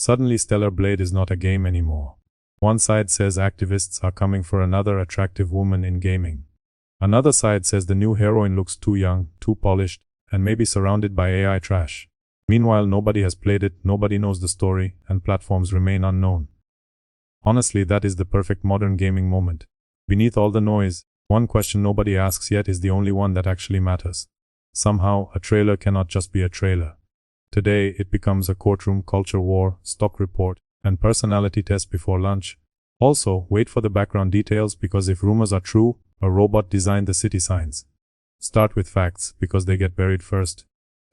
Suddenly Stellar Blade is not a game anymore. One side says activists are coming for another attractive woman in gaming. Another side says the new heroine looks too young, too polished, and maybe surrounded by AI trash. Meanwhile, nobody has played it, nobody knows the story, and platforms remain unknown. Honestly, that is the perfect modern gaming moment. Beneath all the noise, one question nobody asks yet is the only one that actually matters. Somehow, a trailer cannot just be a trailer. Today, it becomes a courtroom culture war, stock report, and personality test before lunch. Also, wait for the background details because if rumors are true, a robot designed the city signs. Start with facts because they get buried first.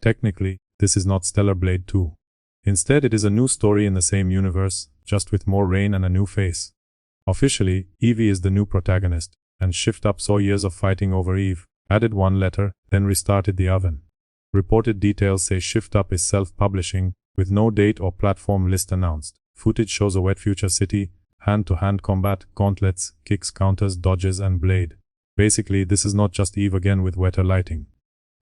Technically, this is not Stellar Blade 2. Instead, it is a new story in the same universe, just with more rain and a new face. Officially, Evie is the new protagonist, and Shift Up saw years of fighting over Eve, added one letter, then restarted the oven. Reported details say Shift Up is self-publishing, with no date or platform list announced. Footage shows a wet future city, hand-to-hand combat, gauntlets, kicks, counters, dodges, and blade. Basically, this is not just Eve again with wetter lighting.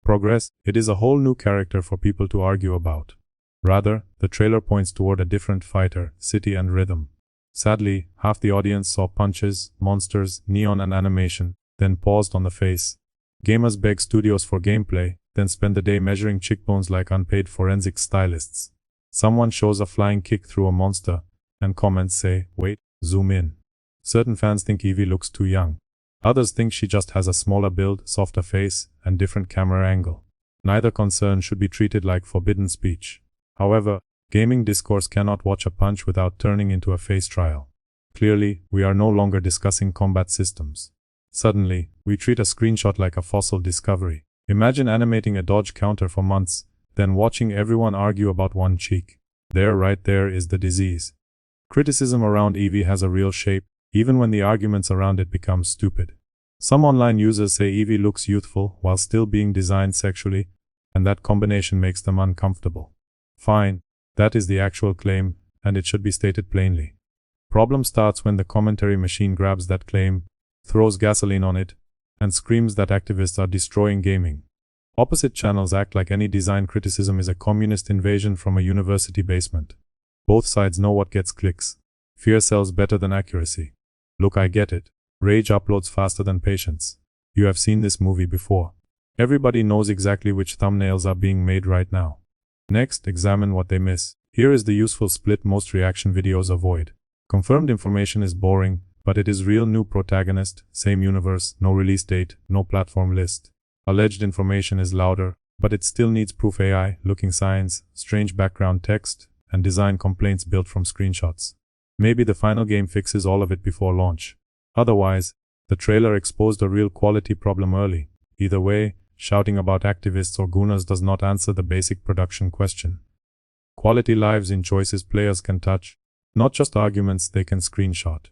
Progress, it is a whole new character for people to argue about. Rather, the trailer points toward a different fighter, city and rhythm. Sadly, half the audience saw punches, monsters, neon and animation, then paused on the face. Gamers beg studios for gameplay, then spend the day measuring cheekbones like unpaid forensic stylists. Someone shows a flying kick through a monster, and comments say, wait, zoom in. Certain fans think Evie looks too young. Others think she just has a smaller build, softer face, and different camera angle. Neither concern should be treated like forbidden speech. However, gaming discourse cannot watch a punch without turning into a face trial. Clearly, we are no longer discussing combat systems. Suddenly, we treat a screenshot like a fossil discovery. Imagine animating a dodge counter for months, then watching everyone argue about one cheek. There, right there is the disease. Criticism around Evie has a real shape, even when the arguments around it become stupid. Some online users say Evie looks youthful while still being designed sexually, and that combination makes them uncomfortable. Fine, that is the actual claim, and it should be stated plainly. Problem starts when the commentary machine grabs that claim, throws gasoline on it, and screams that activists are destroying gaming. Opposite channels act like any design criticism is a communist invasion from a university basement. Both sides know what gets clicks. Fear sells better than accuracy. Look, I get it. Rage uploads faster than patience. You have seen this movie before. Everybody knows exactly which thumbnails are being made right now. Next, examine what they miss. Here is the useful split most reaction videos avoid. Confirmed information is boring, but it is real new protagonist, same universe, no release date, no platform list. Alleged information is louder, but it still needs proof AI, looking signs, strange background text, and design complaints built from screenshots. Maybe the final game fixes all of it before launch. Otherwise, the trailer exposed a real quality problem early. Either way, shouting about activists or gooners does not answer the basic production question. Quality lives in choices players can touch, not just arguments they can screenshot.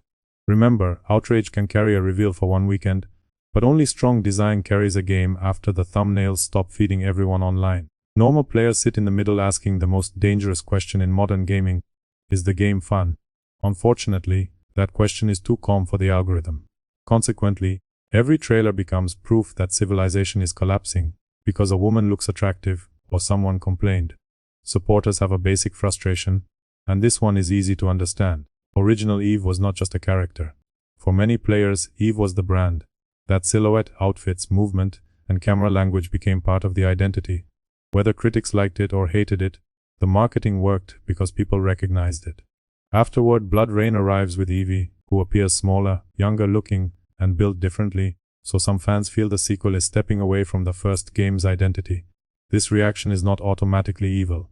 Remember, outrage can carry a reveal for one weekend, but only strong design carries a game after the thumbnails stop feeding everyone online. Normal players sit in the middle asking the most dangerous question in modern gaming: is the game fun? Unfortunately, that question is too calm for the algorithm. Consequently, every trailer becomes proof that civilization is collapsing because a woman looks attractive or someone complained. Supporters have a basic frustration, and this one is easy to understand. Original Eve was not just a character. For many players, Eve was the brand. That silhouette, outfits, movement, and camera language became part of the identity. Whether critics liked it or hated it, the marketing worked because people recognized it. Afterward, Blood Rain arrives with Evie, who appears smaller, younger looking, and built differently, so some fans feel the sequel is stepping away from the first game's identity. This reaction is not automatically evil.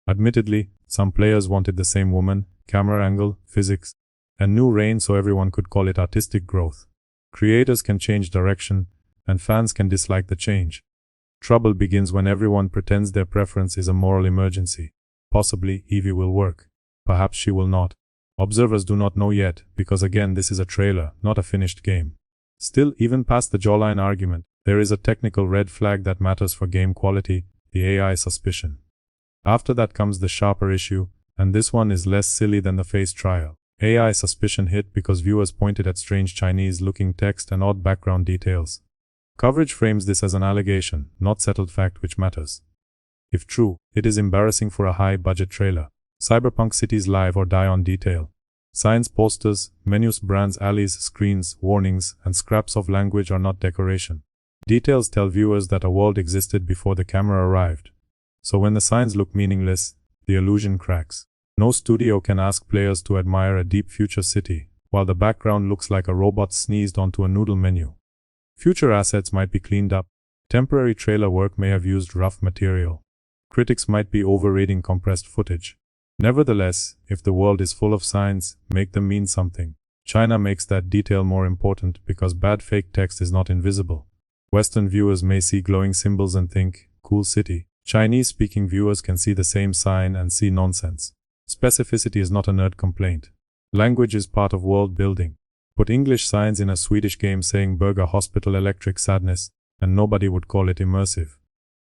Admittedly, some players wanted the same woman, camera angle, physics, and new Rain so everyone could call it artistic growth. Creators can change direction, and fans can dislike the change. Trouble begins when everyone pretends their preference is a moral emergency. Possibly, Evie will work. Perhaps she will not. Observers do not know yet, because again this is a trailer, not a finished game. Still, even past the jawline argument, there is a technical red flag that matters for game quality: the AI suspicion. After that comes the sharper issue, and this one is less silly than the face trial. AI suspicion hit because viewers pointed at strange Chinese-looking text and odd background details. Coverage frames this as an allegation, not settled fact which matters. If true, it is embarrassing for a high-budget trailer. Cyberpunk cities live or die on detail. Signs, posters, menus, brands, alleys, screens, warnings, and scraps of language are not decoration. Details tell viewers that a world existed before the camera arrived. So when the signs look meaningless, the illusion cracks. No studio can ask players to admire a deep future city, while the background looks like a robot sneezed onto a noodle menu. Future assets might be cleaned up. Temporary trailer work may have used rough material. Critics might be overrating compressed footage. Nevertheless, if the world is full of signs, make them mean something. China makes that detail more important because bad fake text is not invisible. Western viewers may see glowing symbols and think, cool city. Chinese-speaking viewers can see the same sign and see nonsense. Specificity is not a nerd complaint. Language is part of world building. Put English signs in a Swedish game saying Burger Hospital Electric Sadness, and nobody would call it immersive.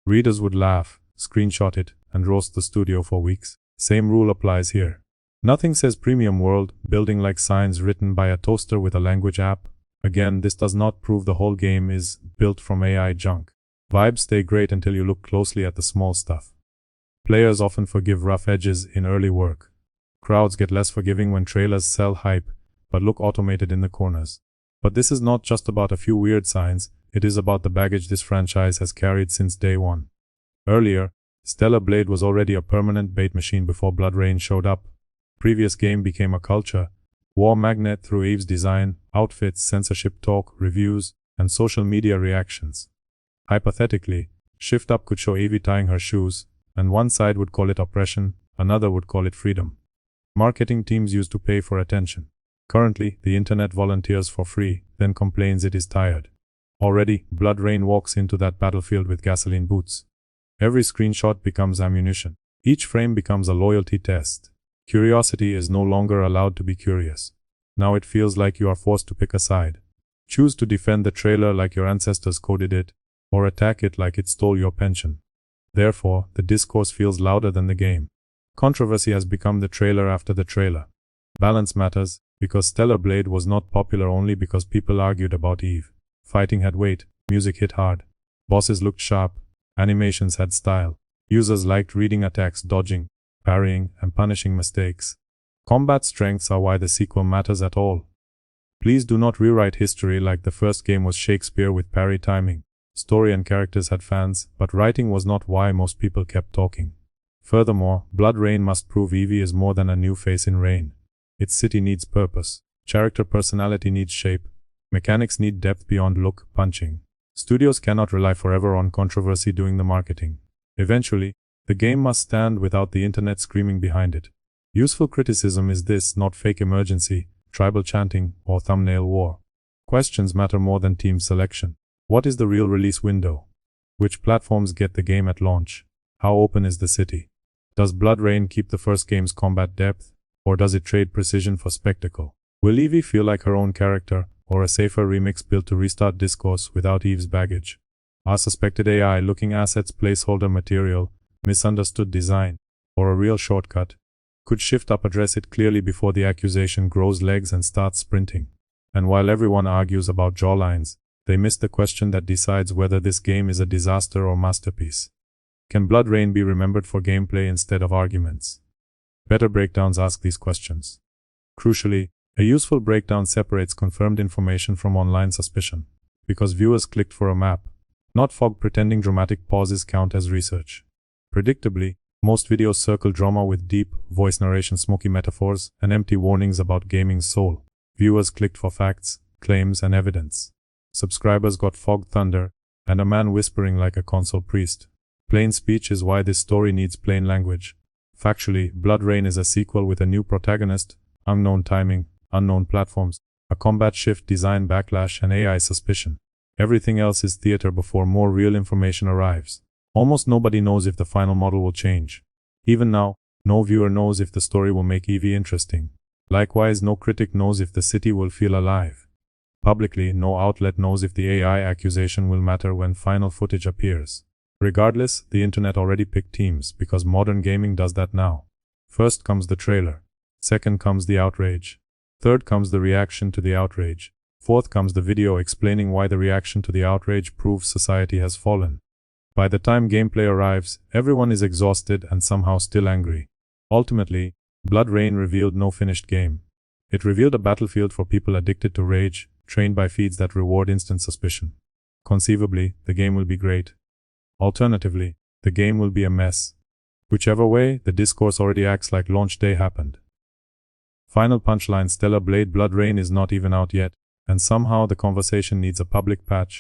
Readers would laugh, screenshot it, and roast the studio for weeks. Same rule applies here. Nothing says premium world building like signs written by a toaster with a language app. Again, this does not prove the whole game is built from AI junk. Vibes stay great until you look closely at the small stuff. Players often forgive rough edges in early work. Crowds get less forgiving when trailers sell hype, but look automated in the corners. But this is not just about a few weird signs, it is about the baggage this franchise has carried since day one. Earlier, Stellar Blade was already a permanent bait machine before Blood Rain showed up. Previous game became a culture, war magnet through Eve's design, outfits, censorship talk, reviews, and social media reactions. Hypothetically, Shift Up could show Evie tying her shoes, and one side would call it oppression, another would call it freedom. Marketing teams used to pay for attention. Currently, the internet volunteers for free, then complains it is tired. Already, Blood Rain walks into that battlefield with gasoline boots. Every screenshot becomes ammunition. Each frame becomes a loyalty test. Curiosity is no longer allowed to be curious. Now it feels like you are forced to pick a side. Choose to defend the trailer like your ancestors coded it, or attack it like it stole your pension. Therefore, the discourse feels louder than the game. Controversy has become the trailer after the trailer. Balance matters, because Stellar Blade was not popular only because people argued about Eve. Fighting had weight, music hit hard. Bosses looked sharp, animations had style. Users liked reading attacks, dodging, parrying, and punishing mistakes. Combat strengths are why the sequel matters at all. Please do not rewrite history like the first game was Shakespeare with parry timing. Story and characters had fans, but writing was not why most people kept talking. Furthermore, Blood Rain must prove Evie is more than a new face in Rain. Its city needs purpose. Character personality needs shape. Mechanics need depth beyond look, punching. Studios cannot rely forever on controversy doing the marketing. Eventually, the game must stand without the internet screaming behind it. Useful criticism is this, not fake emergency, tribal chanting, or thumbnail war. Questions matter more than team selection. What is the real release window? Which platforms get the game at launch? How open is the city? Does Blood Rain keep the first game's combat depth, or does it trade precision for spectacle? Will Evie feel like her own character, or a safer remix built to restart discourse without Eve's baggage? Are suspected AI-looking assets placeholder material, misunderstood design, or a real shortcut? Could Shift Up address it clearly before the accusation grows legs and starts sprinting? And while everyone argues about jawlines, they miss the question that decides whether this game is a disaster or masterpiece. Can Blood Rain be remembered for gameplay instead of arguments? Better breakdowns ask these questions. Crucially, a useful breakdown separates confirmed information from online suspicion, because viewers clicked for a map, not fog pretending dramatic pauses count as research. Predictably, most videos circle drama with deep, voice narration, smoky metaphors, and empty warnings about gaming's soul. Viewers clicked for facts, claims, and evidence. Subscribers got fogged thunder, and a man whispering like a console priest. Plain speech is why this story needs plain language. Factually, Blood Rain is a sequel with a new protagonist, unknown timing, unknown platforms, a combat shift, design backlash, and AI suspicion. Everything else is theater before more real information arrives. Almost nobody knows if the final model will change. Even now, no viewer knows if the story will make Evie interesting. Likewise, no critic knows if the city will feel alive. Publicly, no outlet knows if the AI accusation will matter when final footage appears. Regardless, the internet already picked teams because modern gaming does that now. First comes the trailer. Second comes the outrage. Third comes the reaction to the outrage. Fourth comes the video explaining why the reaction to the outrage proves society has fallen. By the time gameplay arrives, everyone is exhausted and somehow still angry. Ultimately, Blood Rain revealed no finished game. It revealed a battlefield for people addicted to rage, trained by feeds that reward instant suspicion. Conceivably, the game will be great. Alternatively, the game will be a mess. Whichever way, the discourse already acts like launch day happened. Final punchline: Stellar Blade Blood Rain is not even out yet, and somehow the conversation needs a public patch.